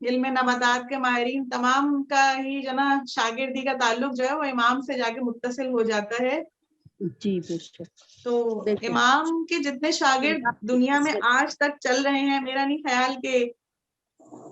علم نباتات کے ماہرین تمام کا ہی جو نا شاگردی کا تعلق جو ہے وہ امام سے جا کے متصل ہو جاتا ہے. جی بے شک. تو امام کے جتنے شاگرد دنیا میں آج تک چل رہے ہیں، میرا نہیں خیال کہ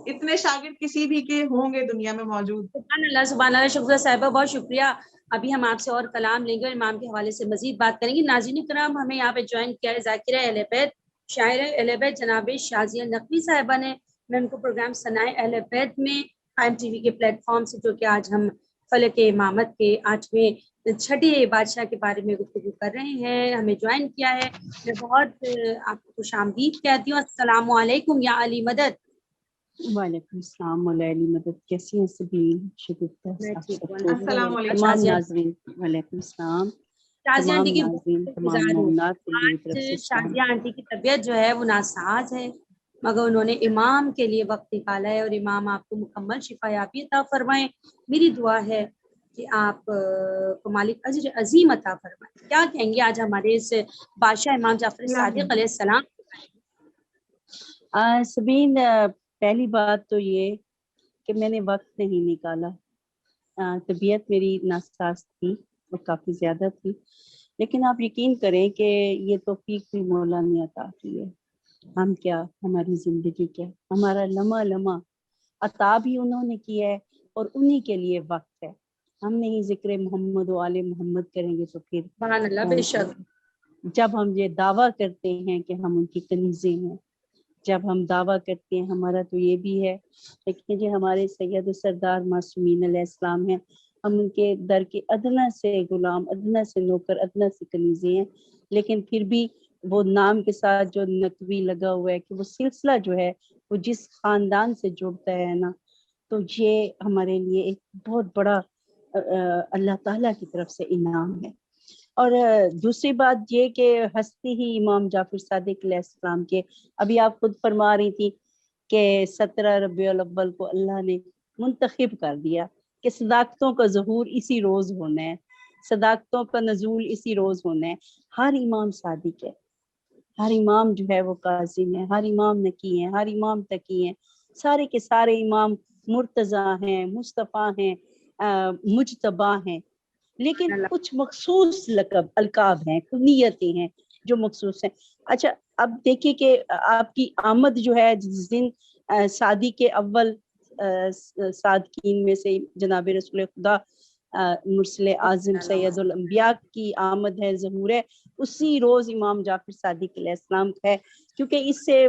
اتنے شاگرد کسی بھی کے ہوں گے دنیا میں موجود. سبحان اللہ سبحان اللہ. شکریہ صاحبہ، بہت شکریہ. ابھی ہم آپ سے اور کلام لیں گے اور امام کے حوالے سے مزید بات کریں گے. ناظرین کرام، ہمیں یہاں پہ جوائن کیا ہے ذاکرہ اہل بیت، شاعر اہل بیت جناب شازیہ نقوی صاحبہ نے. میں ان کو پروگرام ثنائے اہل بیت میں قائم ٹی وی کے پلیٹ فارم سے، جو کہ آج ہم فلک امامت کے 8ویں چھٹے بادشاہ کے بارے میں گفتگو کر رہے ہیں، ہمیں جوائن کیا ہے. میں بہت آپ کو خوش آمدید کہتی ہوں. السلام علیکم یا علی مدد. وعلیکم السلام مولا علی مدد. کیسی ہیں سبین؟ شکریہ. میں ٹھیک ہوں، السلام علیکم. تمام ناظرین وعلیکم السلام. شازیہ تمام آنٹی کی ناظرین، بہت تمام گزار ہوں. مومنات کو میری طرف سے آج سلام. شازیہ آنٹی کی طبیعت جو ہے وہ ناساز ہے، مگر انہوں نے امام کے لیے وقت نکالا ہے، اور امام آپ کو مکمل شفا یابی عطا فرمائیں. میری دعا ہے کہ آپ کو مالک اجر عظیم عطا فرمائیں. کیا کہیں گے آج ہمارے اس بادشاہ امام جعفر صادق علیہ السلام؟ سبین، پہلی بات تو یہ کہ میں نے وقت نہیں نکالا. طبیعت میری ناساز تھی اور کافی زیادہ تھی، لیکن آپ یقین کریں کہ یہ توفیق بھی مولا نے عطا کی ہے. ہم کیا، ہماری زندگی کیا، ہمارا لمحہ لمحہ عطا بھی انہوں نے کیا ہے، اور انہی کے لیے وقت ہے. ہم نہیں ذکر محمد و آل محمد کریں گے تو پھر سبحان اللہ. بے شک. جب ہم یہ دعویٰ کرتے ہیں کہ ہم ان کی کنیزیں ہیں، جب ہم دعویٰ کرتے ہیں، ہمارا تو یہ بھی ہے، لیکن جو ہمارے سید و سردار معصومین علیہ السلام ہیں، ہم ان کے در کے ادنا سے غلام، ادنا سے نوکر، ادنا سے کنیزیں ہیں. لیکن پھر بھی وہ نام کے ساتھ جو نقوی لگا ہوا ہے کہ وہ سلسلہ جو ہے وہ جس خاندان سے جڑتا ہے نا، تو یہ ہمارے لیے ایک بہت بڑا اللہ تعالیٰ کی طرف سے انعام ہے. اور دوسری بات یہ کہ ہستی ہی امام جعفر صادق علیہ السلام کے، ابھی آپ خود فرما رہی تھی کہ 17 ربیع الاول کو اللہ نے منتخب کر دیا کہ صداقتوں کا ظہور اسی روز ہونا ہے، صداقتوں کا نزول اسی روز ہونا ہے. ہر امام صادق ہے، ہر امام جو ہے وہ کاظم ہے، ہر امام نقی ہے، ہر امام تقی ہے. سارے کے سارے امام مرتضیٰ ہیں، مصطفیٰ ہیں، مجتبیٰ ہیں، لیکن کچھ مخصوص لقب القاب ہیں، کنیتیں ہیں جو مخصوص ہیں. اچھا، اب دیکھیے کہ آپ کی آمد جو ہے جس دن صادق کے اول صادقین میں سے جناب رسول خدا مرسل اعظم سید الانبیاء کی آمد ہے، ظہور ہے، اسی روز امام جعفر صادق علیہ السلام ہے. کیونکہ اس سے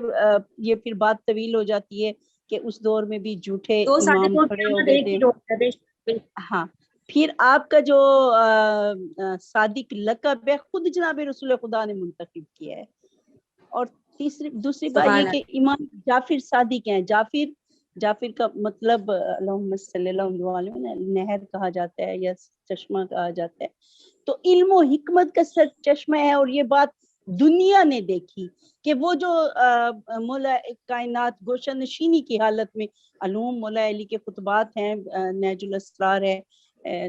یہ پھر بات طویل ہو جاتی ہے کہ اس دور میں بھی جھوٹے امام کھڑے ہو گئے تھے. ہاں، پھر آپ کا جو صادق لقب ہے خود جناب رسول خدا نے منتخب کیا ہے. اور دوسری بات یہ کہ امام جعفر صادق ہیں. جعفر کا مطلب اللہم صلی اللہ علیہ وسلم نہر کہا جاتا ہے یا چشمہ کہا جاتا ہے. تو علم و حکمت کا چشمہ ہے، اور یہ بات دنیا نے دیکھی کہ وہ جو مولا کائنات گوشہ نشینی کی حالت میں علوم مولا علی کے خطبات ہیں، نیج الاسرار ہے،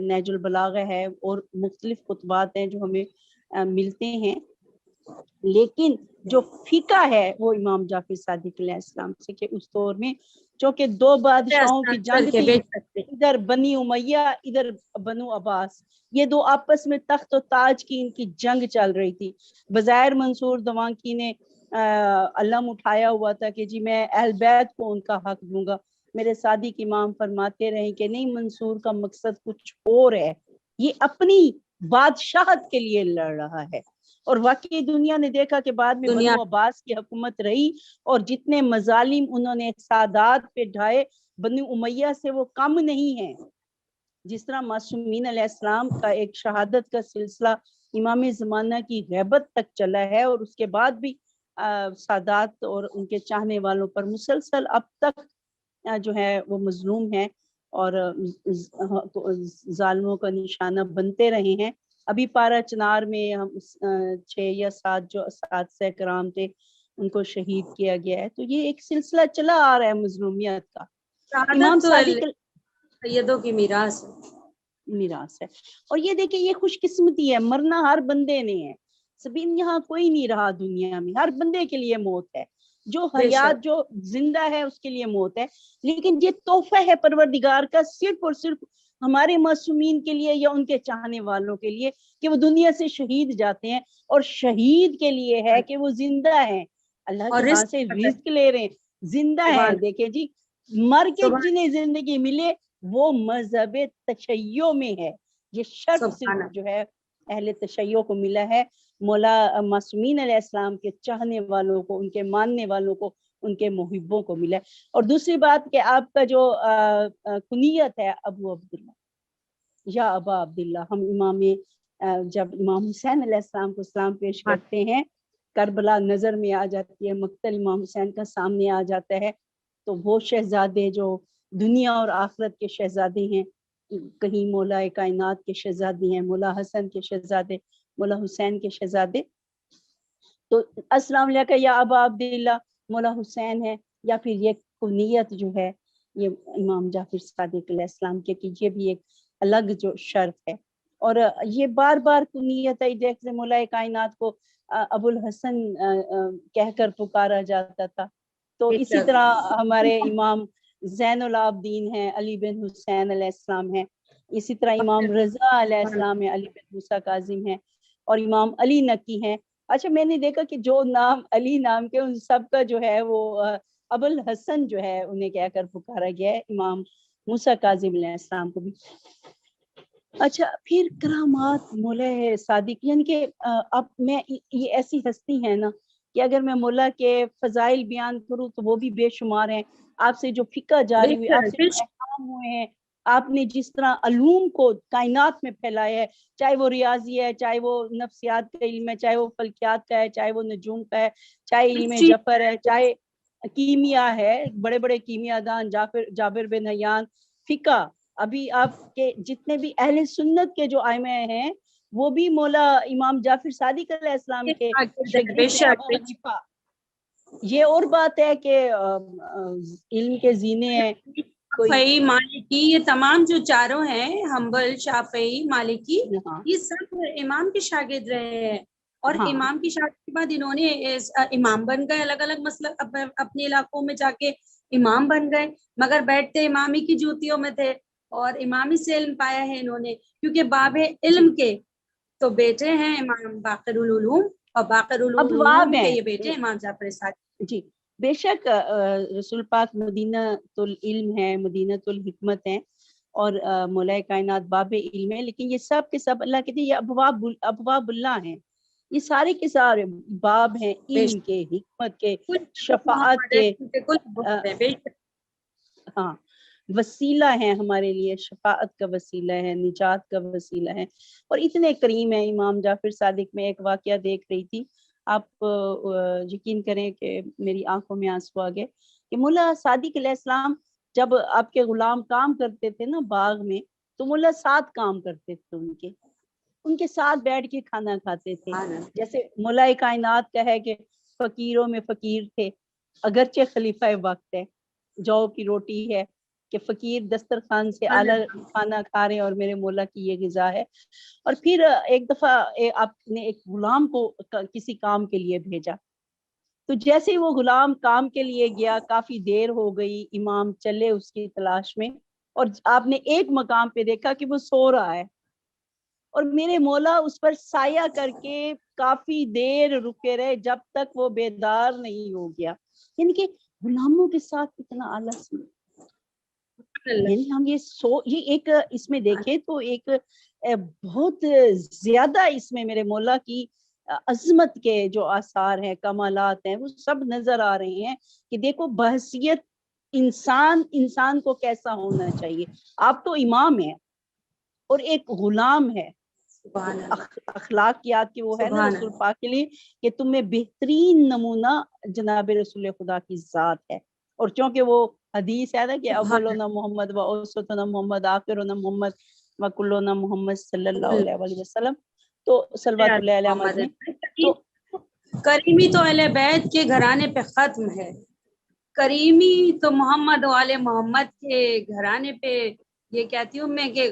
نیج البلاغہ ہے، اور مختلف خطبات ہیں جو ہمیں ملتے ہیں، لیکن جو فقہ ہے وہ امام جعفر صادق علیہ السلام سے کہ اس دور میں چونکہ دو بادشاہوں کی جنگ تھی، ادھر بنی امیہ ادھر بنو عباس، یہ دو آپس میں تخت و تاج کی ان کی جنگ چل رہی تھی. بظاہر منصور دوانکی نے علم اٹھایا ہوا تھا کہ جی میں اہل بیت کو ان کا حق دوں گا. میرے صادق امام فرماتے رہے کہ نہیں، منصور کا مقصد کچھ اور ہے، یہ اپنی بادشاہت کے لیے لڑ رہا ہے. اور واقعی دنیا نے دیکھا کہ بعد میں بنو عباس کی حکومت رہی، اور جتنے مظالم انہوں نے سادات پہ ڈھائے بنو امیہ سے وہ کم نہیں ہیں. جس طرح معصومین علیہ السلام کا ایک شہادت کا سلسلہ امام زمانہ کی غیبت تک چلا ہے، اور اس کے بعد بھی سادات اور ان کے چاہنے والوں پر مسلسل اب تک جو ہے وہ مظلوم ہیں اور ظالموں کا نشانہ بنتے رہے ہیں. ابھی پارا چنار میں ہم 6 یا 7 جو اساتذہ کرام تھے ان کو شہید کیا گیا ہے. تو یہ ایک سلسلہ چلا آ رہا ہے مظلومیت کا. امام صادق سیدوں کی میراث ہے. اور یہ دیکھیں، یہ خوش قسمتی ہے، مرنا ہر بندے نے ہے. سبین یہاں کوئی نہیں رہا دنیا میں، ہر بندے کے لیے موت ہے. جو حیات جو زندہ ہے اس کے لیے موت ہے، لیکن یہ تحفہ ہے پروردگار کا صرف اور صرف ہمارے معصومین کے لیے یا ان کے چاہنے والوں کے لیے کہ وہ دنیا سے شہید جاتے ہیں، اور شہید کے لیے ہے کہ وہ زندہ ہیں، اللہ کے ہاں سے رزق لے رہے ہیں، زندہ ہے۔ دیکھیں جی، مر کے جنہیں زندگی ملے وہ مذہب تشیع میں ہے، یہ شرف صرف جو ہے اہل تشیع کو ملا ہے، مولا معصومین علیہ السلام کے چاہنے والوں کو، ان کے ماننے والوں کو، ان کے محبوں کو ملا ہے۔ اور دوسری بات کہ آپ کا جو کنیت ہے ابو عبداللہ یا ابا عبداللہ، ہم امام جب امام حسین علیہ السلام کو سلام پیش کرتے ہیں، کربلا نظر میں آ جاتی ہے، مقتل امام حسین کا سامنے آ جاتا ہے، تو وہ شہزادے جو دنیا اور آخرت کے شہزادے ہیں، کہیں مولا کائنات کے شہزادے ہیں، مولا حسن کے شہزادے، مولا حسین کے شہزادے، تو السلام علیکم یا ابا عبداللہ مولا حسین ہے، یا پھر یہ کنیت جو ہے یہ امام جعفر صادق علیہ السلام کے، کہ یہ بھی ایک الگ جو شرف ہے، اور یہ بار بار کنیت ہے، جیسے مولا کائنات کو ابو الحسن کہہ کر پکارا جاتا تھا، تو اسی طرح ہمارے امام زین العابدین ہیں، علی بن حسین علیہ السلام ہیں، اسی طرح امام رضا علیہ السلام ہیں، علی بن موسیٰ کاظم ہیں، اور امام علی نقی ہیں۔ اچھا، میں نے دیکھا کہ جو نام علی نام کے ان سب کا جو ہے وہ ابو الحسن جو ہے انہیں کہہ کر پکارا گیا ہے، امام موسیٰ کاظم علیہ السلام کو بھی۔ اچھا، پھر کرامات مولا صادق، یعنی کہ اب میں یہ ایسی ہستی ہے نا کہ اگر میں مولا کے فضائل بیان کروں تو وہ بھی بے شمار ہیں، آپ سے جو فقہ جاری ہوئی، آپ سے جو احکام ہوئے ہیں، آپ نے جس طرح علوم کو کائنات میں پھیلایا ہے، چاہے وہ ریاضی ہے، چاہے وہ نفسیات کا علم ہے، چاہے وہ فلکیات کا ہے، چاہے وہ نجوم کا ہے، چاہے علم جفر ہے، چاہے کیمیا ہے، بڑے بڑے کیمیا دان جابر بن حیان، فقہ، ابھی آپ کے جتنے بھی اہل سنت کے جو ائمہ ہیں وہ بھی مولا امام جعفر صادق علیہ السلام کے شاگرد ہیں، ابو حنیفہ۔ یہ اور بات ہے کہ علم کے زینے ہیں، شافعی، مالکی، یہ تمام جو چاروں ہیں، حنبل، شافعی، مالکی، یہ سب امام کے شاگرد رہے ہیں، اور امام کی شاگرد کے بعد انہوں نے امام بن گئے، الگ الگ مسلک اپنے علاقوں میں جا کے امام بن گئے، مگر بیٹھتے امامی کی جوتیوں میں تھے، اور امامی سے علم پایا ہے انہوں نے، کیونکہ باب علم کے تو بیٹے ہیں امام باقر العلوم، اور باقر العلوم کے یہ بیٹے امام جعفر صادق۔ جی بے شک، رسول پاک مدینہ العلم ہے، مدینہ الحکمت ہے، اور مولا کائنات باب علم ہے، لیکن یہ سب کے سب اللہ کہتے ہیں یہ ابواب اللہ ہیں، یہ سارے کے سارے باب ہیں، علم کے، حکمت کے، شفاعت کے، ہاں وسیلہ ہیں ہمارے لیے، شفاعت کا وسیلہ ہے، نجات کا وسیلہ ہے، اور اتنے کریم ہیں امام جعفر صادق۔ میں ایک واقعہ دیکھ رہی تھی، آپ یقین کریں کہ میری آنکھوں میں آنسو آ گئے کہ مولا صادق علیہ السلام جب آپ کے غلام کام کرتے تھے نا باغ میں، تو مولا ساتھ کام کرتے تھے، ان کے ساتھ بیٹھ کے کھانا کھاتے تھے، جیسے مولا کائنات کا ہے کہ فقیروں میں فقیر تھے، اگرچہ خلیفہ وقت ہے، جو کی روٹی ہے کہ فقیر دسترخوان سے اعلیٰ کھانا کھا رہے اور میرے مولا کی یہ غذا ہے۔ اور پھر ایک دفعہ آپ نے ایک غلام کو کسی کام کے لیے بھیجا، تو جیسے ہی وہ غلام کام کے لیے گیا، کافی دیر ہو گئی، امام چلے اس کی تلاش میں، اور آپ نے ایک مقام پہ دیکھا کہ وہ سو رہا ہے، اور میرے مولا اس پر سایہ کر کے کافی دیر رکے رہے جب تک وہ بیدار نہیں ہو گیا۔ یعنی کہ غلاموں کے ساتھ کتنا آلس، یعنی ہم یہ ایک اس میں دیکھیں تو ایک بہت زیادہ اس میں میرے مولا کی عظمت کے جو آثار ہیں، کمالات ہیں، وہ سب نظر آ رہے ہیں کہ دیکھو بحثیت انسان کو کیسا ہونا چاہیے۔ آپ تو امام ہیں اور ایک غلام ہے، اخلاقیات کی وہ ہے نا رسول پاک کے لیے کہ تم میں بہترین نمونہ جناب رسول خدا کی ذات ہے، اور چونکہ وہ حدیث ہے نا کہ اولنا محمد و اوسطنا محمد آخرنا محمد و کلنا محمد صلی اللہ علیہ وسلم، تو صلوات اللہ علیہ وسلم، تو کریمی تو اہل بیت کے گھرانے پہ ختم ہے، کریمی تو محمد و آل محمد کے گھرانے پہ یہ کہتی ہوں میں کہ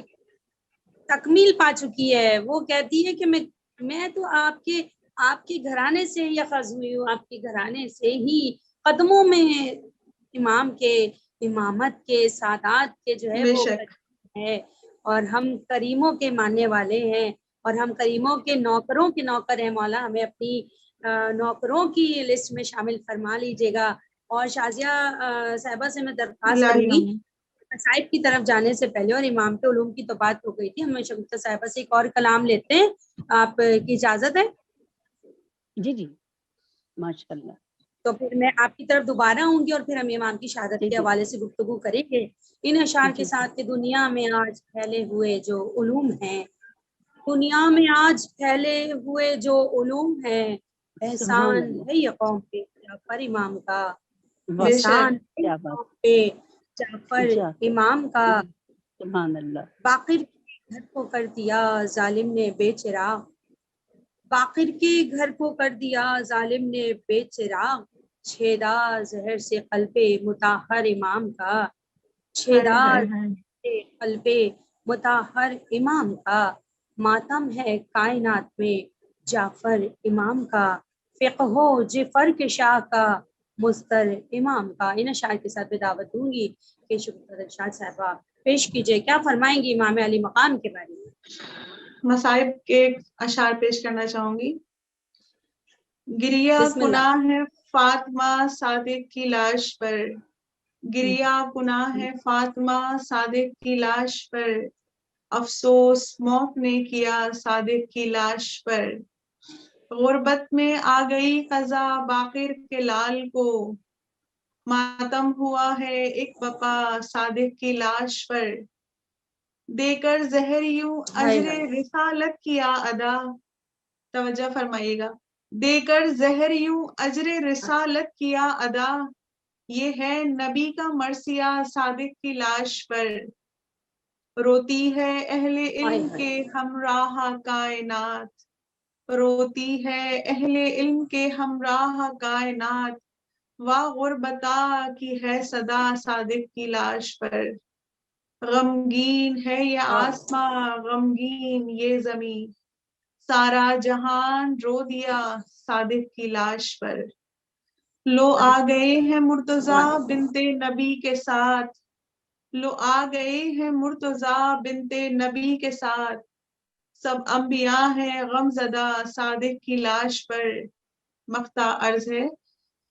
تکمیل پا چکی ہے۔ وہ کہتی ہے کہ میں تو آپ کے گھرانے سے ہی اخذ ہوئی ہوں، آپ کے گھرانے سے ہی قدموں میں امام کے امامت کے سادات کے جو ہے بے وہ شک ہے، اور ہم کریموں کے ماننے والے ہیں، اور ہم کریموں کے نوکروں کے نوکر ہیں مولا، ہمیں اپنی نوکروں کی لسٹ میں شامل فرما لیجیے گا۔ اور شازیہ صاحبہ سے میں درخواست کروں گی، صاحب کی طرف جانے سے پہلے، اور امام کے علوم کی تو بات ہو گئی تھی، ہم شگفتہ صاحبہ سے ایک اور کلام لیتے ہیں، آپ کی اجازت ہے؟ جی جی ماشاء اللہ، تو پھر میں آپ کی طرف دوبارہ ہوں گی، اور پھر ہم امام کی شہادت جی کے جی حوالے سے گفتگو کریں گے ان اشعار کے جی جی ساتھ کہ دنیا میں آج پھیلے ہوئے جو علوم ہیں، دنیا میں آج پھیلے ہوئے جو علوم ہیں، سبحان احسان اللہ، ہے یہ قوم پہ جعفر امام کا، واہ بے شک احسان ہے یہ کیا بات، قوم پہ جعفر جعفر امام کا، سبحان اللہ، باقر کے گھر کو کر دیا ظالم نے بے چراغ، باقر کے گھر کو کر دیا ظالم نے بے چراغ، چھیدا زہر سے قلب مطہر امام کا، چھیدا ہائے ہائے سے قلب مطہر امام کا، ماتم ہے کائنات میں جعفر امام کا، فقہ و جعفر کے شاہ کا مستر امام کا۔ ان اشعار کے ساتھ میں دعوت دوں گی کہ شکر ارشاد صاحبہ پیش کیجئے، کیا فرمائیں گی امام علی مقام کے بارے میں؟ مصائب کے اشعار پیش کرنا چاہوں گی۔ گریا بسم اللہ۔ گناہ ہے فاطمہ صادق کی لاش پر، گریا گناہ ہے فاطمہ صادق کی لاش پر، افسوس موت نے کیا صادق کی لاش پر، غربت میں آ گئی قضا باقر کے لال کو، ماتم ہوا ہے ایک بقا صادق کی لاش پر، دے کر زہر یوں ہائے اجر ہائے رسالت کیا ادا، توجہ فرمائیے گا، دے کر زہر یوں اجر رسالت کیا ادا، یہ ہے نبی کا مرثیہ صادق کی لاش پر، روتی ہے اہل ہائے علم ہائے کے ہمراہ کائنات، روتی ہے اہل علم کے ہمراہ کائنات، واہ غربتا کی ہے صدا صادق کی لاش پر، غمگین ہے یہ آسماں غمگین یہ زمین، سارا جہان رو دیا صادق کی لاش پر، لو آ گئے ہیں مرتضیٰ بنت نبی کے ساتھ، لو آ گئے ہیں مرتضیٰ بنت نبی کے ساتھ، سب انبیاء ہیں غم زدہ صادق کی لاش پر، مقطع عرض ہے،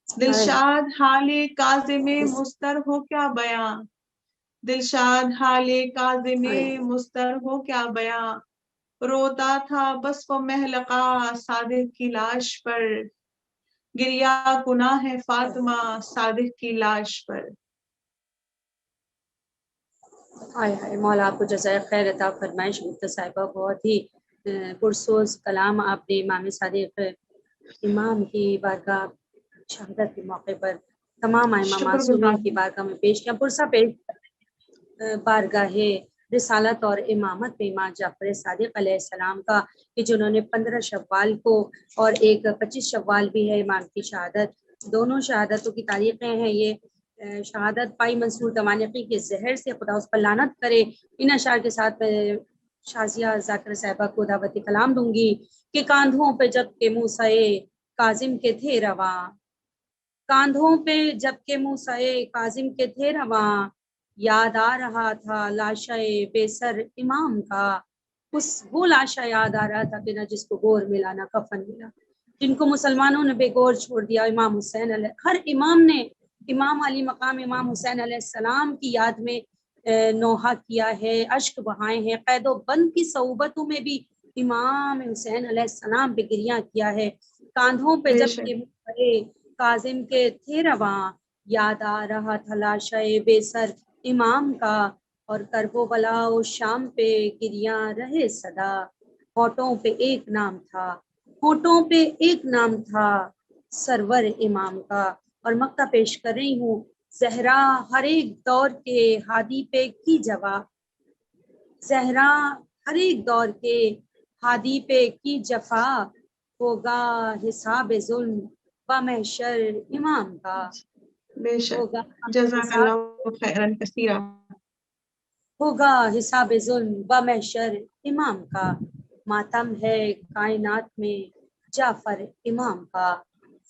دلشاد حال کاظم مستر ہو کیا بیاں، دلشاد حال کاظم مستر ہو کیا بیاں، روتا تھا بس وہ محلقہ صادق کی لاش پر، گریا گناہ ہے فاطمہ صادق کی لاش پر۔ ہائے ہائے، مولا آپ کو جزائے خیر عطا فرمائے شگفتہ صاحبہ، بہت ہی پرسوز کلام آپ نے امام صادق امام کی بارگاہ شہادت کے موقع پر تمام ائمہ شکر معصومین گزار کی بارگاہ میں پیش کیا، پرسہ پیش بارگاہ رسالت اور امامت میں امام جعفر صادق علیہ السلام کا، کہ جنہوں نے 15 شوال کو اور ایک 25 شوال بھی ہے امام کی شہادت، دونوں شہادتوں کی تاریخیں ہیں یہ شہادت پائی منصور دوانقی کے زہر سے، خدا اس پر لعنت کرے۔ ان اشعار کے ساتھ میں شازیہ ذاکر صاحبہ کو دعوت کلام دوں گی کہ کاندھوں پہ جب کے موسیٰ کاظم کے تھے رواں، کاندھوں پہ جب کے موسیٰ کاظم کے تھے رواں، یاد آ رہا تھا لاشہ بے سر امام کا، وہ لاشا یاد آ رہا تھا بنا جس کو گور ملا نہ کفن ملا، جن کو مسلمانوں نے بے گور چھوڑ دیا۔ امام حسین علیہ، ہر امام نے امام علی مقام امام حسین علیہ السلام کی یاد میں نوحہ کیا ہے، اشک بہائے ہیں، قید و بند کی صعوبتوں میں بھی امام حسین علیہ السلام پہ گریہ کیا ہے۔ کاندھوں پہ بے جب شک کہ کاظم کے تھے رواں، یاد آ رہا تھا لاشہ بے سر امام کا، اور کرب و بلا و شام پہ گریاں رہے صدا، ہونٹوں پہ ایک نام تھا، ہونٹوں پہ ایک نام تھا سرور امام کا۔ اور مقطع پیش کر رہی ہوں، زہرا ہر ایک دور کے ہادی پہ کی جواب، زہرا ہر ایک دور کے ہادی پہ کی جفا، ہوگا حساب ظلم و محشر امام کا، بے شک، ہوگا جزاک حساب، اللہ خیرا کثیرا۔ ہوگا حساب ظلم و محشر امام کا، ماتم ہے کائنات میں جعفر امام کا،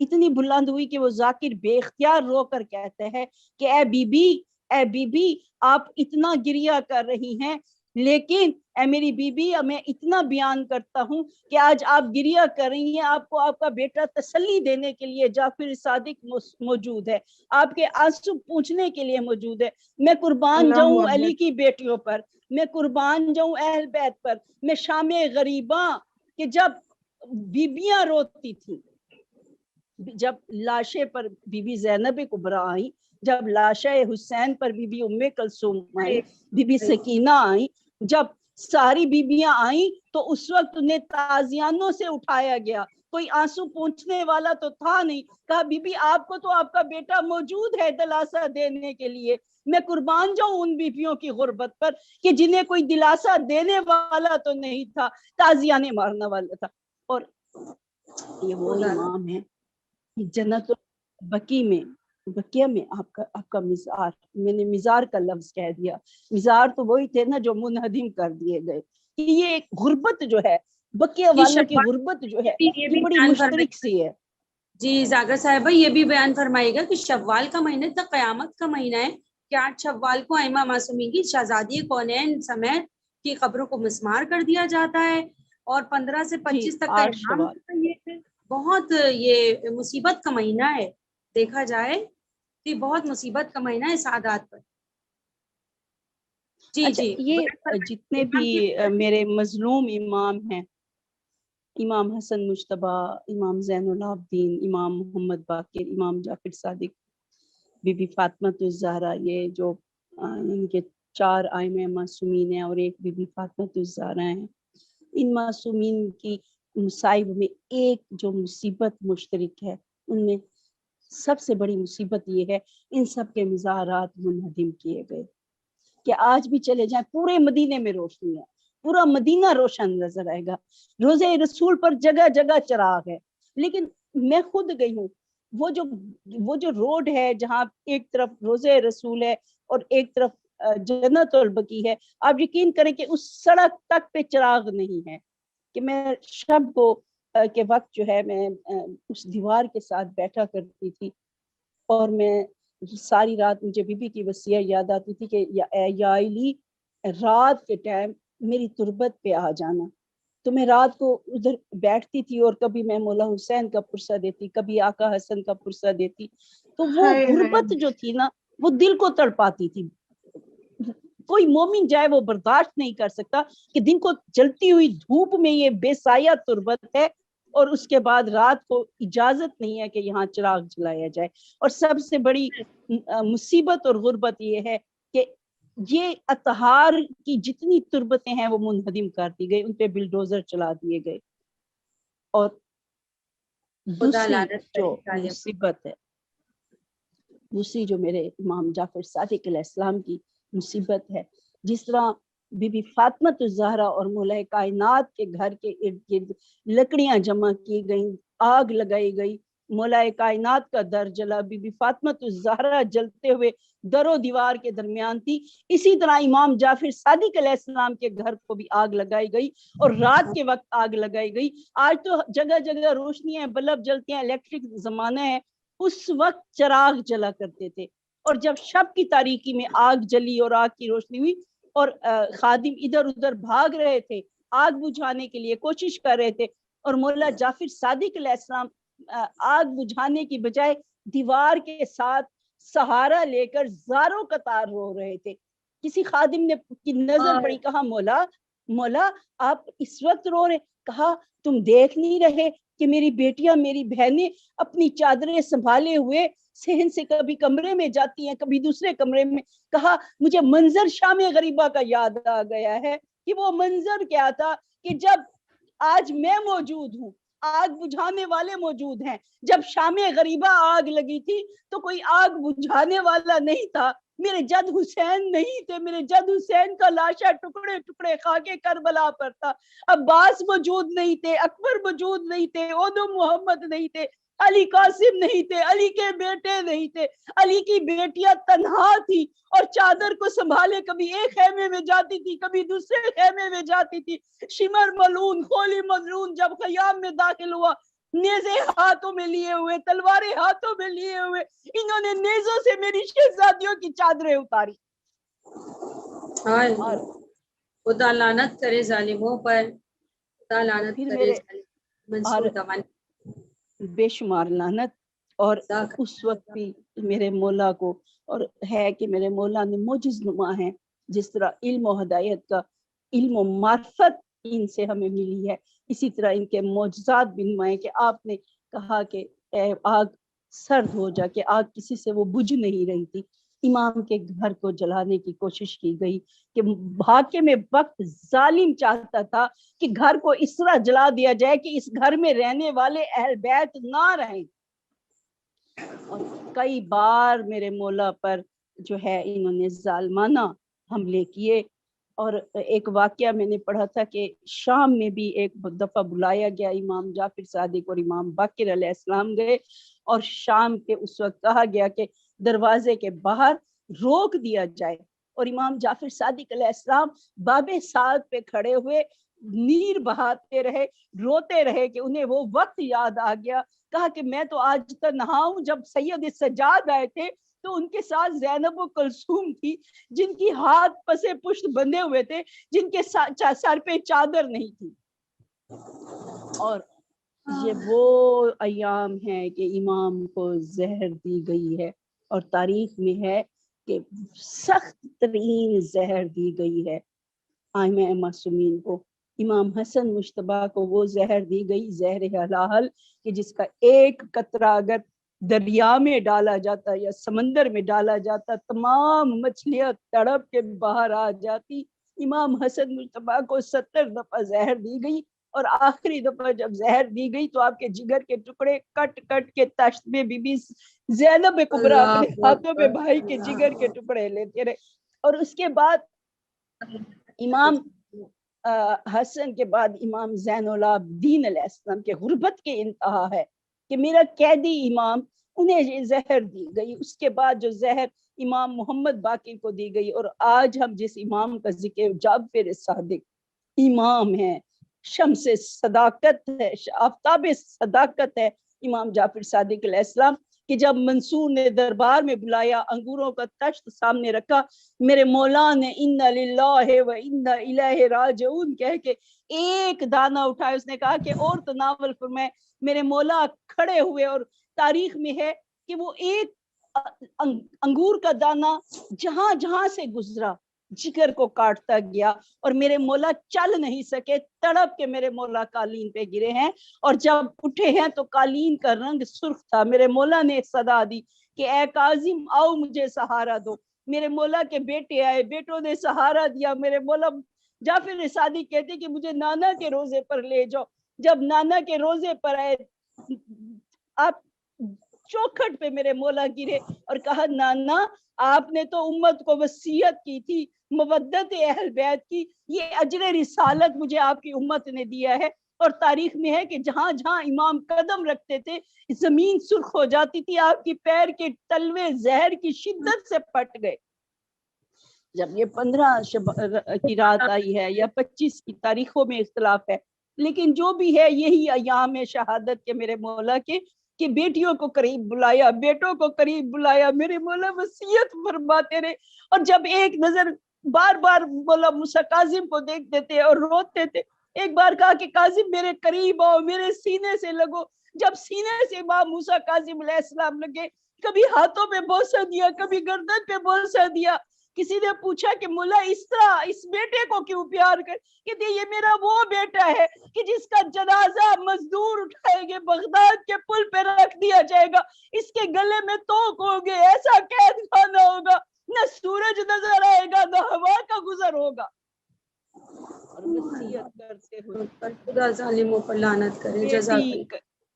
اتنی بلند ہوئی کہ وہ ذاکر بے اختیار رو کر کہتے ہیں کہ اے بی بی آپ اتنا گریہ کر رہی ہیں، لیکن اے میری بی بی میں اتنا بیان کرتا ہوں کہ آج آپ گریہ کر رہی ہیں، آپ کو آپ کا بیٹا تسلی دینے کے لیے جعفر صادق موجود ہے، آپ کے آنسو پوچھنے کے لیے موجود ہے۔ میں قربان اللہ جاؤں اکبر۔ علی کی بیٹیوں پر، میں قربان جاؤں اہل بیت پر، میں شام غریباں کہ جب بیبیاں روتی تھیں، جب لاشیں پر بی بی زینب کبریٰ آئیں، جب لاشیں حسین پر بی بی ام کلثوم آئیں، بی بی سکینہ آئیں، جب ساری بیبیاں آئیں تو اس وقت انہیں تازیانوں سے اٹھایا گیا، کوئی آنسو پوچھنے والا تو تھا نہیں۔ کہا بی بی آپ کو تو آپ کا بیٹا موجود ہے دلاسا دینے کے لیے۔ میں قربان جاؤں ان بیبیوں کی غربت پر کہ جنہیں کوئی دلاسا دینے والا تو نہیں تھا، تازیانے مارنا والا تھا۔ اور یہ وہ امام ہے جنت بقیہ میں آپ کا مزار، میں نے مزار کا لفظ کہہ دیا، مزار تو وہی تھے نا جو منہدم کر دیے گئے۔ یہ ایک غربت جو ہے، بقیہ والوں کی غربت جو ہے یہ بڑی مشترک سی ہے۔ جی زاگر صاحبہ یہ بھی بیان فرمائے گا کہ شوال کا مہینہ تک قیامت کا مہینہ ہے کہ 8 شوال کو ائمہ معصومین کی شہزادی کونین سمیت کی قبروں کو مسمار کر دیا جاتا ہے، اور 15 سے 25 تک کا 8 امام شوال یہ بہت یہ مصیبت کا مہینہ ہے، دیکھا جائے کہ بہت مصیبت کا مہینہ ہے سعادات پر۔ جی اچھا، جی یہ جتنے بھی میرے مظلوم امام ہیں، امام حسن مجتبی، امام زین العابدین، امام محمد باقر، امام جعفر صادق، بی بی فاطمہ الزہرا، یہ جو ان کے 4 ائمہ معصومین ہیں اور ایک بی بی فاطمہ الزہرا ہیں، ان معصومین کی مصائب میں ایک جو مصیبت مشترک ہے، ان میں سب سے بڑی مصیبت یہ ہے ان سب کے مزارات منہدم کیے گئے کہ آج بھی چلے جائیں پورے مدینے میں روشنی ہے، پورا مدینہ روشن نظر آئے گا، روزے رسول پر جگہ جگہ چراغ ہے۔ لیکن میں خود گئی ہوں، وہ جو روڈ ہے جہاں ایک طرف روزے رسول ہے اور ایک طرف جنت البقیع ہے، آپ یقین کریں کہ اس سڑک تک پہ چراغ نہیں ہے کہ میں شب کو کے وقت جو ہے میں اس دیوار کے ساتھ بیٹھا کرتی تھی، اور میں ساری رات مجھے بی بی کی وصیت یاد آتی تھی کہ یا علی رات کے ٹائم میری تربت پہ آ جانا۔ تو میں رات کو ادھر بیٹھتی تھی اور کبھی میں مولا حسین کا پرسہ دیتی، کبھی آقا حسن کا پرسہ دیتی، تو وہ غربت جو تھی نا وہ دل کو تڑپاتی تھی۔ کوئی مومن جائے وہ برداشت نہیں کر سکتا کہ دن کو جلتی ہوئی دھوپ میں یہ بے سایہ تربت ہے اور اس کے بعد رات کو اجازت نہیں ہے کہ یہاں چراغ جلایا جائے۔ اور سب سے بڑی مصیبت اور غربت یہ ہے کہ یہ اطہار کی جتنی تربتیں ہیں وہ منہدم کر دی گئی، ان پہ بلڈوزر چلا دیے گئے۔ اور دوسری جو مصیبت ہے، دوسری جو میرے امام جعفر صادق علیہ السلام کی مصیبت ہے، جس طرح بی بی فاطمہ الزہرا اور مولا کائنات کے گھر کے ارد گرد لکڑیاں جمع کی گئیں، آگ لگائی گئی، مولا کائنات کا در جلا، بی بی فاطمہ الزہرا جلتے ہوئے در و دیوار کے درمیان تھی، اسی طرح امام جعفر صادق علیہ السلام کے گھر کو بھی آگ لگائی گئی اور رات کے وقت آگ لگائی گئی۔ آج تو جگہ جگہ روشنی ہے، بلب جلتے ہیں، الیکٹرک زمانہ ہے، اس وقت چراغ جلا کرتے تھے۔ اور جب شب کی تاریکی میں آگ جلی اور آگ کی روشنی ہوئی اور خادم ادھر ادھر بھاگ رہے تھے، آگ بجھانے کے لیے کوشش کر رہے تھے، اور مولا جعفر صادق علیہ السلام آگ بجھانے کی بجائے دیوار کے ساتھ سہارا لے کر زاروں قطار رو رہے تھے۔ کسی خادم نے کی نظر پڑی، کہا مولا آپ اس وقت رو رہے؟ کہا تم دیکھ نہیں رہے کہ میری بیٹیاں میری بہنیں اپنی چادریں سنبھالے ہوئے صحن سے کبھی کمرے میں جاتی ہیں کبھی دوسرے کمرے میں۔ کہا مجھے منظر شام غریبہ کا یاد آ گیا ہے کہ وہ منظر کیا تھا کہ جب آج میں موجود ہوں، آگ بجھانے والے موجود ہیں، جب شام غریبہ آگ لگی تھی تو کوئی آگ بجھانے والا نہیں تھا، میرے جد حسین نہیں تھے، میرے جد حسین کا لاشا ٹکڑے ٹکڑے خاکے کربلا پر تھا، عباس موجود نہیں تھے، اکبر موجود نہیں تھے، اودو محمد نہیں تھے، علی قاسم نہیں تھے، علی کے بیٹے نہیں تھے، علی کی بیٹیاں تنہا تھی اور چادر کو سنبھالے کبھی ایک خیمے میں جاتی تھی کبھی دوسرے خیمے میں جاتی تھی۔ شمر ملعون، خولی ملعون جب خیام میں داخل ہوا، نیزے ہاتھوں میں لیے ہوئے، تلواریں ہاتھوں میں لیے ہوئے، انہوں نے نیزوں سے میری شہزادیوں کی چادریں اتاری. اور خدا لعنت کرے ظالموں پر، خدا لعنت پھر کرے میرے منصور اور دوان بے شمار لعنت. اور اس وقت بھی میرے مولا کو، اور ہے کہ میرے مولا نے معجز نما ہے، جس طرح علم و ہدایت کا علم و معرفت ان سے ہمیں ملی ہے، اسی طرح ان کے معجزات بھی نمائے کہ آپ نے کہا کہ اے آگ سرد ہو جا، کہ آگ کسی سے وہ بجھ نہیں رہی تھی. امام کے گھر کو جلانے کی کوشش کی گئی کہ حاکم وقت ظالم چاہتا تھا کہ گھر کو اس طرح جلا دیا جائے کہ اس گھر میں رہنے والے اہل بیت نہ رہیں. اور کئی بار میرے مولا پر جو ہے انہوں نے ظالمانہ حملے کیے. اور ایک واقعہ میں نے پڑھا تھا کہ شام میں بھی ایک دفعہ بلایا گیا، امام جعفر صادق اور امام باقر علیہ السلام گئے، اور شام کے اس وقت کہا گیا کہ دروازے کے باہر روک دیا جائے، اور امام جعفر صادق علیہ السلام باب سعد پہ کھڑے ہوئے نیر بہاتے رہے، روتے رہے کہ انہیں وہ وقت یاد آ گیا. کہا کہ میں تو آج تک نہا ہوں جب سید سجاد آئے تھے تو ان کے ساتھ زینب و کلثوم تھی، جن کی ہاتھ پسے پشت بندھے ہوئے تھے، جن کے سر پہ چادر نہیں تھی. اور یہ وہ ایام ہے کہ امام کو زہر دی گئی ہے، اور تاریخ میں ہے کہ سخت ترین زہر دی گئی ہے ائمہ معصومین کو. امام حسن مجتبیٰ کو وہ زہر دی گئی، زہر حلال، کہ جس کا ایک قطرہ اگر دریا میں ڈالا جاتا یا سمندر میں ڈالا جاتا تمام مچھلیاں تڑپ کے باہر آ جاتی. امام حسن مجتبیٰ کو 70 دفعہ زہر دی گئی، اور آخری دفعہ جب زہر دی گئی تو آپ کے جگر کے ٹکڑے کٹ کٹ کے تشت میں بی بی زینب کبریٰ اپنے ہاتھوں میں بھائی کے جگر کے ٹکڑے لیتے رہے. اور اس کے بعد امام حسن کے بعد امام زین العابدین علیہ السلام کے غربت کے انتہا ہے کہ میرا قیدی امام، انہیں یہ زہر دی گئی. اس کے بعد جو زہر امام محمد باقر کو دی گئی، اور آج ہم جس امام کا ذکر جعفر صادق امام ہے، شمس صداقت ہے، آفتاب صداقت ہے امام جعفر صادق علیہ السلام، کہ جب منصور نے دربار میں بلایا، انگوروں کا تشت سامنے رکھا، میرے مولا نے اِنَّ لِلَّهِ وَإِنَّ إِلَيْهِ رَاجِعُونَ کہہ کے ایک دانہ اٹھائے. اس نے کہا کہ اور تناول فرمائے. میرے مولا کھڑے ہوئے، اور تاریخ میں ہے کہ وہ ایک انگور کا دانہ جہاں جہاں سے گزرا جگر کو کاٹتا گیا، اور میرے مولا چل نہیں سکے، تڑپ کے میرے مولا قالین پہ گرے ہیں، اور جب اٹھے ہیں تو قالین کا رنگ سرخ تھا. میرے مولا نے صدا دی کہ اے کاظم آؤ مجھے سہارا دو. میرے مولا کے بیٹے آئے، بیٹوں نے سہارا دیا. میرے مولا جعفر صادق کہتے کہ مجھے نانا کے روزے پر لے جاؤ. جب نانا کے روزے پر آئے، آپ چوکھٹ پہ میرے مولا گرے اور کہا نانا آپ نے تو امت کو وصیت کی تھی مودت اہل بیت کی، یہ اجر رسالت مجھے آپ کی امت نے دیا ہے. اور تاریخ میں ہے کہ جہاں جہاں امام قدم رکھتے تھے زمین سرخ ہو جاتی تھی، آپ کی پیر کے تلوے زہر کی شدت سے پٹ گئے. جب یہ 15 کی رات آئی ہے یا 25 کی، تاریخوں میں اختلاف ہے، لیکن جو بھی ہے یہی ایام شہادت کے میرے مولا کے، کہ بیٹیوں کو قریب بلایا، بیٹوں کو قریب بلایا. میرے مولا وصیت فرماتے رہے، اور جب ایک نظر بار بار مولا موسیٰ کاظم کو دیکھتے تھے اور روتے تھے. ایک بار کہا کہ کاظم میرے قریب آؤ، میرے سینے سے لگو. جب سینے سے امام موسیٰ کاظم علیہ السلام لگے، کبھی ہاتھوں پہ بوسہ دیا، کبھی گردن پہ بوسہ دیا. کسی نے پوچھا کہ مولا اس طرح اس بیٹے کو کیوں پیار کر؟ کہتے یہ میرا وہ بیٹا ہے کہ جس کا جنازہ مزدور اٹھائیں گے، بغداد کے پل پہ رکھ دیا جائے گا، اس کے گلے میں توق ہوگے، ایسا قید خانہ ہوگا، نہ سورج نظر آئے گا نہ ہوا کا گزر ہوگا. اور وصیت کرتے ہوئے خدا ظالموں پر لعنت کرے. بیٹی،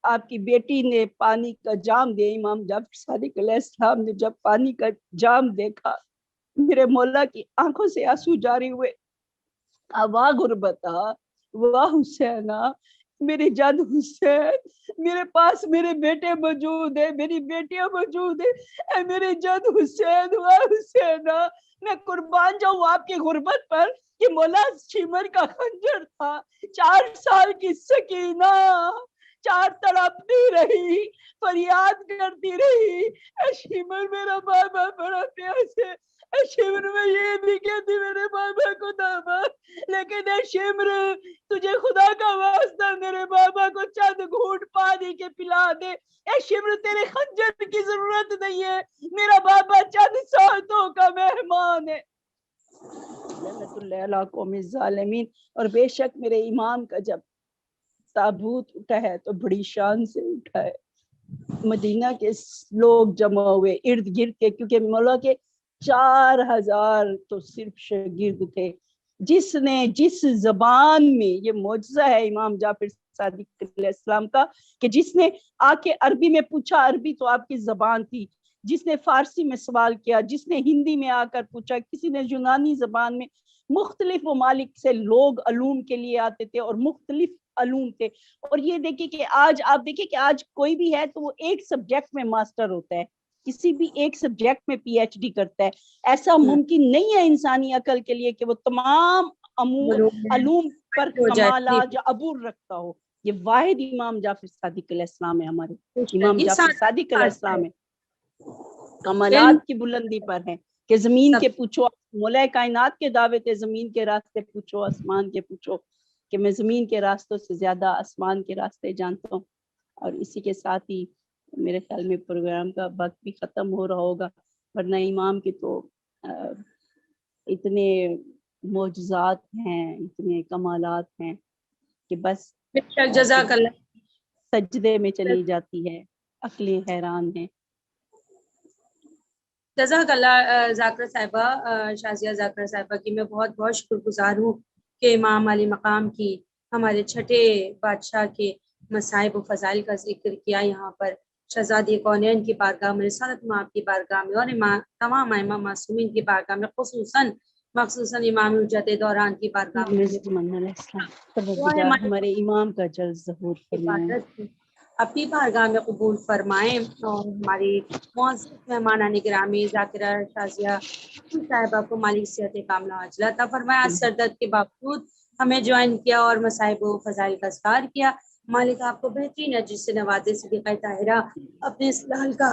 آپ کی بیٹی نے پانی کا جام دیا. امام جعفر صادق علیہ السلام نے جب پانی کا جام دیکھا، میرے مولا کی آنکھوں سے آنسو جاری ہوئے. واہ غربتا، واہ حسینہ، میرے جد حسین، میرے پاس میرے بیٹے موجود ہیں، میری بیٹیاں موجود ہیں، اے میرے جد حسین، واہ حسینہ، میں قربان جاؤں آپ کی غربت پر کہ مولا شیمر کا خنجر تھا. 4 سال کی سکینہ چار تڑپتی رہی، فریاد کرتی رہی، اے شمر میرا بابا بڑا پیاس ہے، اے شمر میں یہ نہیں کہتی میرے بابا کو داما، لیکن اے شمر تجھے خدا کا واسطہ میرے بابا کو چند گھونٹ پانی کے پلا دے، اے شمر تیرے خنجر کی ضرورت نہیں ہے، میرا بابا چند ساعتوں کا مہمان ہے۔ لعنت اللہ علی قوم الظالمین۔ اور بے شک میرے امام کا جب تابوت اٹھا ہے تو بڑی شان سے اٹھا ہے، مدینہ کے لوگ جمع ہوئے ارد گرد کے، کیونکہ مولا کے 4000 تو صرف شاگرد تھے، جس نے جس زبان میں، یہ معجزہ ہے امام جعفر صادق علیہ السلام کا کہ جس نے آ کے عربی میں پوچھا، عربی تو آپ کی زبان تھی، جس نے فارسی میں سوال کیا، جس نے ہندی میں آ کر پوچھا، کسی نے یونانی زبان میں، مختلف ممالک سے لوگ علوم کے لیے آتے تھے اور مختلف علوم تھے۔ اور یہ دیکھیں کہ آج آپ دیکھیں کہ آج کوئی بھی ہے تو وہ ایک سبجیکٹ میں ماسٹر ہوتا ہے، کسی بھی ایک سبجیکٹ میں پی ایچ ڈی کرتا ہے۔ ایسا ممکن نہیں ہے انسانی عقل کے لیے کہ وہ تمام علوم پر کمالات یا عبور رکھتا ہو۔ یہ واحد امام جعفر صادق علیہ السلام ہے، ہمارے امام جعفر صادق علیہ السلام ہے، کمالات کی بلندی پر ہے کہ زمین کے پوچھو، مولا کائنات کے دعوے تھے، زمین کے راستے پوچھو، آسمان کے پوچھو، کہ میں زمین کے راستوں سے زیادہ آسمان کے راستے جانتا ہوں۔ اور اسی کے ساتھ ہی میرے خیال میں پروگرام کا وقت بھی ختم ہو رہا ہوگا، ورنہ امام کے تو اتنے معجزات ہیں، اتنے کمالات ہیں کہ بس جزاک اللہ، سجدے میں چلی جاتی ہے، عقلیں حیران ہیں۔ جزاک اللہ ذاکرہ صاحبہ، شازیہ ذاکرہ صاحبہ کی میں بہت بہت شکر گزار ہوں کہ امام علی مقام کی ہمارے چھٹے بادشاہ کے مصائب و فضائل کا ذکر کیا یہاں پر، شہزادی کونین کی بارگاہ میں، رسالت مآب کی بارگاہ میں، اور تمام ائمہ معصومین کی بارگاہ میں، مخصوصاً امام حجت دوران کی بارگاہ میں ہمارے امام کا جلد ظہور فرمائیں، اپنی بارگاہ میں قبول فرمائیں، اور ہماری معزز مہمانان گرامی ذاکرہ شازیہ صاحبہ کو مالک صحت کاملہ عاجلہ عطا فرمائے۔ آج سر درد کے باوجود ہمیں جوائن کیا اور مصائب و فضائل کا اذکار کیا، مالک آپ کو بہترین اجر سے نوازے، صدیقہ طاہرہ اپنے اسلال کا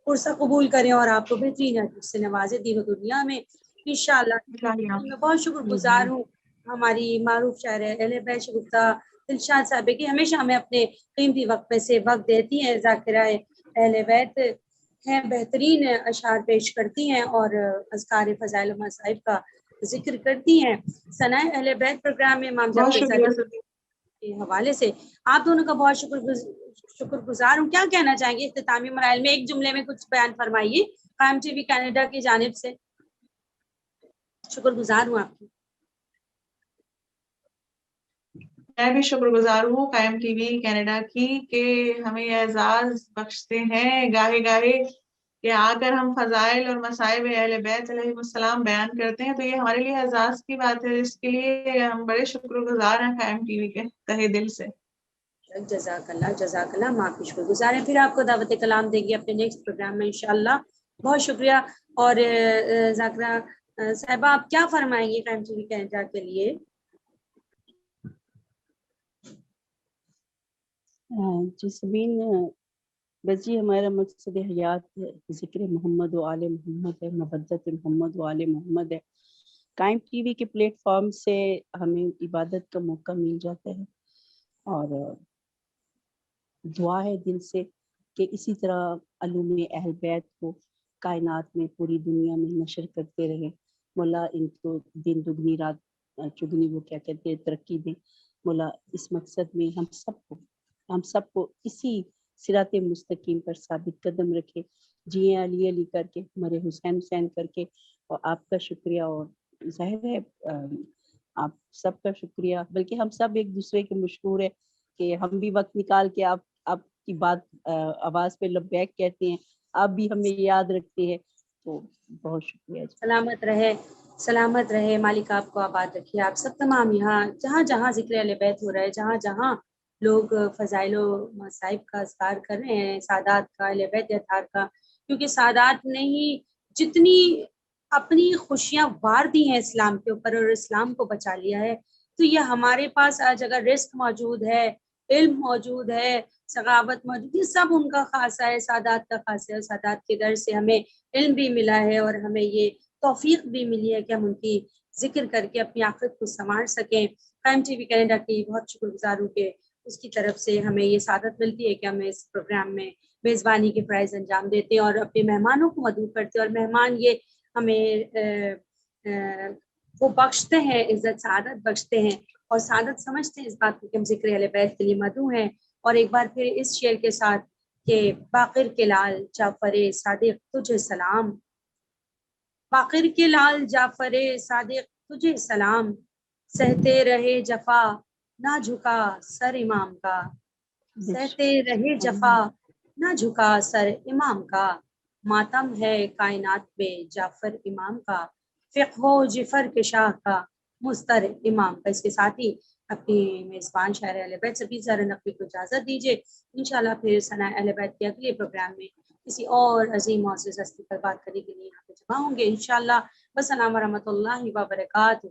عرصہ قبول کریں اور آپ کو بہترین اجر سے نوازے دین و دنیا میں انشاءاللہ۔ میں بہت شکر گزار ہوں ہماری معروف شاعر اہل بیت شگفتہ دلشاد صاحب کی، ہمیشہ ہمیں اپنے قیمتی وقت میں سے وقت دیتی ہیں، ذاکرہ اہل بیت ہیں، بہترین اشعار پیش کرتی ہیں اور اذکار فضائل و مصائب کا ذکر کرتی ہیں۔ ثناء اہل بیت پروگرام میں امام جعفر صادق کے حوالے سے آپ دونوں کا بہت شکر گزار ہوں۔ کیا کہنا چاہیں گے اختتامی مراحل میں؟ ایک جملے میں کچھ بیان فرمائیے قائم ٹی وی کینیڈا کی جانب سے۔ شکر گزار ہوں آپ کی۔ میں بھی شکر گزار ہوں قائم ٹی وی کینیڈا کی کہ ہمیں اعزاز بخشتے ہیں گاہے گاہے کہ آ کر ہم فضائل اور مصائب اہل بیت علیہ السلام بیان کرتے ہیں، تو یہ ہمارے لیے اعزاز کی بات ہے، اس کے لیے ہم بڑے شکر گزار ہیں قائم ٹی وی کے تہہ دل سے۔ جزاک اللہ، جزاک اللہ، ہم آپ کی شکر گزار ہیں۔ پھر آپ کو دعوت کلام دیں گے اپنے نیکسٹ پروگرام میں انشاءاللہ۔ بہت شکریہ۔ اور ذاکرہ صاحبہ آپ کیا فرمائیں گے قائم ٹی وی کینیڈا کے لیے؟ جی سبین، بس جی ہمارا مقصد حیات ذکر محمد و آل محمد ہے، مودت محمد و آل محمد ہے۔ قائم ٹی وی کے پلیٹ فارم سے ہمیں عبادت کا موقع مل جاتا ہے، اور دعا ہے دل سے کہ اسی طرح علوم اہل بیت کو کائنات میں پوری دنیا میں نشر کرتے رہیں، مولا ان کو دن دگنی رات چگنی وہ کیا کہتے ہیں ترقی دیں۔ مولا اس مقصد میں ہم سب کو اسی صراط مستقیم پر ثابت قدم رکھے، جیے علی علی کر کے، ہمارے حسین حسین کر کے۔ اور آپ کا شکریہ، اور ظاہر ہے آپ سب کا شکریہ، بلکہ ہم سب ایک دوسرے کے مشہور ہے کہ ہم بھی وقت نکال کے آپ کی بات آواز پہ لبیک کہتے ہیں، آپ بھی ہمیں یاد رکھتے ہیں، تو بہت شکریہ۔ سلامت رہے مالک آپ کو آباد رکھیے۔ آپ سب تمام یہاں جہاں جہاں ذکر اہل بیت ہو رہا ہے، جہاں جہاں لوگ فضائل و مصائب کا اذکار کر رہے ہیں، سادات کا، اہل بیت اطہار کا، کیونکہ سادات نے ہی جتنی اپنی خوشیاں وار دی ہیں اسلام کے اوپر اور اسلام کو بچا لیا ہے، تو یہ ہمارے پاس آج اگر رزق موجود ہے، علم موجود ہے، ثقافت موجود، یہ سب ان کا خاصہ ہے، سادات کا خاصہ ہے. سادات کے در سے ہمیں علم بھی ملا ہے اور ہمیں یہ توفیق بھی ملی ہے کہ ہم ان کی ذکر کر کے اپنی آخرت کو سنوار سکیں. قائم ٹی وی کینیڈا کی بہت شکر گزار ہوں کہ اس کی طرف سے ہمیں یہ سعادت ملتی ہے کہ ہم اس پروگرام میں میزبانی کے فرائض انجام دیتے ہیں اور اپنے مہمانوں کو مدعو کرتے ہیں. اور مہمان یہ ہمیں وہ بخشتے ہیں، عزت سعادت بخشتے ہیں اور سعادت سمجھتے ہیں اس بات کو کہ ہم ذکر اہل بیت کے لیے مدعو ہیں. اور ایک بار پھر اس شعر کے ساتھ کہ باقر کے لال جعفر صادق تجھے سلام، باقر کے لال جعفر صادق تجھے سلام، سہتے رہے جفا نہ جھکا سر امام کا، سہتے رہے جفا نہ جھکا سر امام کا، ماتم ہے کائنات پہ جعفر امام کا، فقہ و جفر کے شاہ کا مستر امام کا. اس کے ساتھ ہی اپنی میزبان شاعر اہل بیت سفید زہرا نقوی کو اجازت دیجیے. انشاءاللہ پھر ثنا اہل بیت کے اگلے پروگرام میں کسی اور عظیم معزز ہستی پر بات کرنے کے لیے یہاں پہ جمع ہوں گے انشاءاللہ. والسلام ورحمۃ اللہ وبرکاتہ.